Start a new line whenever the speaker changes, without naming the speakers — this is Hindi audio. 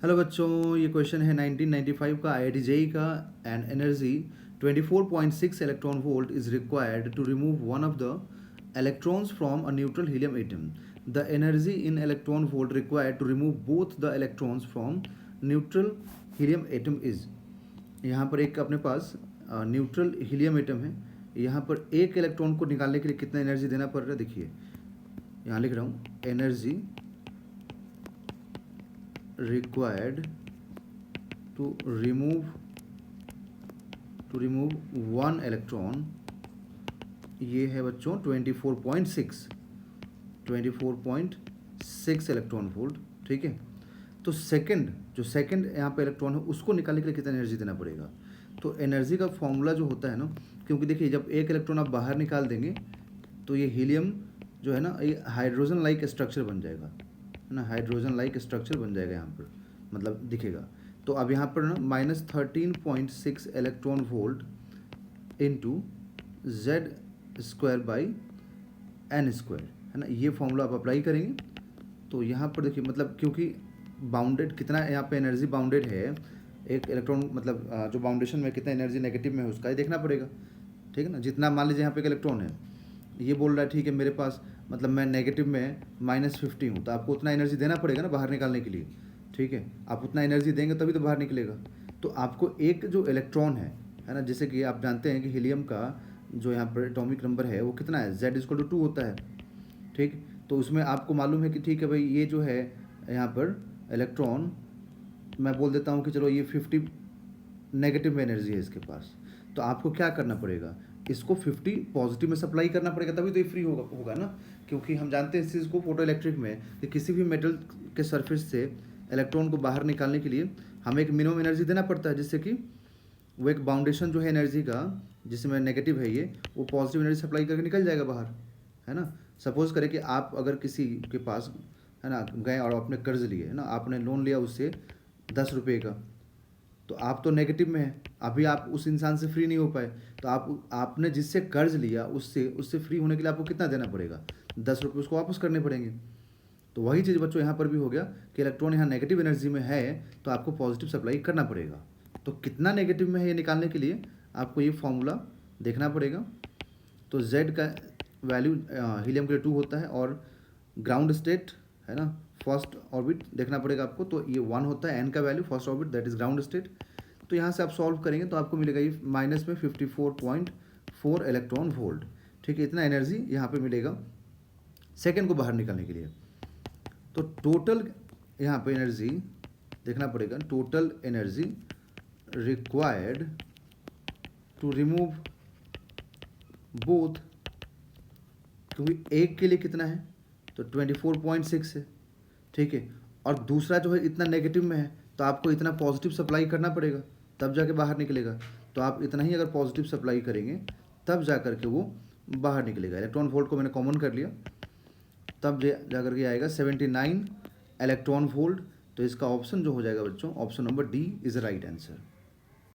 हेलो बच्चों, ये क्वेश्चन है 1995 का IIT जेई का। And energy 24.6 electron volt is required to remove one of the electrons from a neutral helium atom. The energy in electron volt required to remove both the electrons from neutral helium atom is। यहाँ पर एक अपने पास न्यूट्रल हीलियम एटम है। यहाँ पर एक इलेक्ट्रॉन को निकालने के लिए कितना एनर्जी देना पड़ रहा है, देखिए यहाँ लिख रहा हूँ, energy required to remove one electron। ये है बच्चों 24.6 इलेक्ट्रॉन वोल्ट। ठीक है, तो जो सेकंड यहाँ पे इलेक्ट्रॉन है उसको निकालने के लिए कितना एनर्जी देना पड़ेगा। तो एनर्जी का फॉर्मूला जो होता है ना, क्योंकि देखिए जब एक इलेक्ट्रॉन आप बाहर निकाल देंगे तो ये हीलियम जो है ना, ये हाइड्रोजन लाइक स्ट्रक्चर बन जाएगा, है ना, हाइड्रोजन लाइक स्ट्रक्चर बन जाएगा यहाँ पर, मतलब दिखेगा। तो अब यहाँ पर ना -13.6 electron volt into Z square by n square, है ना, ये फॉर्मूला आप अप्लाई करेंगे। तो यहाँ पर देखिए, मतलब क्योंकि बाउंडेड कितना यहाँ पे एनर्जी बाउंडेड है, एक इलेक्ट्रॉन मतलब जो बाउंडेशन में कितना एनर्जी नेगेटिव में है उसका ही देखना पड़ेगा। ठीक है ना, जितना मान लीजिए यहाँ पे एक इलेक्ट्रॉन है, ये बोल रहा है ठीक है मेरे पास, मतलब मैं नेगेटिव में -50 हूँ, तो आपको उतना एनर्जी देना पड़ेगा ना बाहर निकालने के लिए। ठीक है, आप उतना एनर्जी देंगे तभी तो बाहर निकलेगा। तो आपको एक जो इलेक्ट्रॉन है ना, जैसे कि आप जानते हैं कि हीलियम का जो यहाँ पर एटॉमिक नंबर है वो कितना है, Z=2 होता है। ठीक, तो उसमें आपको मालूम है कि ठीक है भाई, ये जो है यहाँ पर इलेक्ट्रॉन, मैं बोल देता हूँ कि चलो ये 50 नेगेटिव में एनर्जी है इसके पास, तो आपको क्या करना पड़ेगा, इसको 50 पॉजिटिव में सप्लाई करना पड़ेगा, तभी तो ये फ्री होगा ना। क्योंकि हम जानते हैं इस चीज़ को फोटो इलेक्ट्रिक में कि किसी भी मेटल के सरफेस से इलेक्ट्रॉन को बाहर निकालने के लिए हमें एक मिनिमम एनर्जी देना पड़ता है, जिससे कि वो एक बाउंडेशन जो है एनर्जी का, जिसमें नेगेटिव है ये, वो पॉजिटिव एनर्जी सप्लाई करके निकल जाएगा बाहर, है ना। सपोज करें कि आप अगर किसी के पास, है ना, गए और आपने कर्ज लिए, है ना, आपने लोन लिया उससे 10 रुपये का, तो आप तो नेगेटिव में है, अभी आप उस इंसान से फ्री नहीं हो पाए, तो आपने जिससे कर्ज लिया उससे फ्री होने के लिए आपको कितना देना पड़ेगा, 10 रुपये उसको वापस करने पड़ेंगे। तो वही चीज़ बच्चों यहाँ पर भी हो गया कि इलेक्ट्रॉन यहाँ नेगेटिव एनर्जी में है तो आपको पॉजिटिव सप्लाई करना पड़ेगा। तो कितना नेगेटिव में है ये निकालने के लिए आपको ये फॉर्मूला देखना पड़ेगा। तो Z का वैल्यू हीलियम के लिए 2 होता है, और ग्राउंड स्टेट, है ना, फर्स्ट ऑर्बिट देखना पड़ेगा आपको, तो ये 1 होता है, N का value first orbit, that is ground state. तो यहाँ से आप सॉल्व करेंगे तो आपको मिलेगा ये माइनस में 54.4 इलेक्ट्रॉन वोल्ट। ठीक है, इतना एनर्जी यहाँ पे मिलेगा सेकेंड को बाहर निकालने के लिए। तो टोटल यहाँ पे एनर्जी देखना पड़ेगा, total energy required to remove both, क्योंकि एक के लिए कितना है तो 24.6 है। ठीक है, और दूसरा जो है इतना नेगेटिव में है, तो आपको इतना पॉजिटिव सप्लाई करना पड़ेगा तब जाके बाहर निकलेगा। तो आप इतना ही अगर पॉजिटिव सप्लाई करेंगे तब जा कर के वो बाहर निकलेगा। इलेक्ट्रॉन वोल्ट को मैंने कॉमन कर लिया, तब जा कर के आएगा 79 इलेक्ट्रॉन वोल्ट। तो इसका ऑप्शन जो हो जाएगा बच्चों, option number D is the right answer.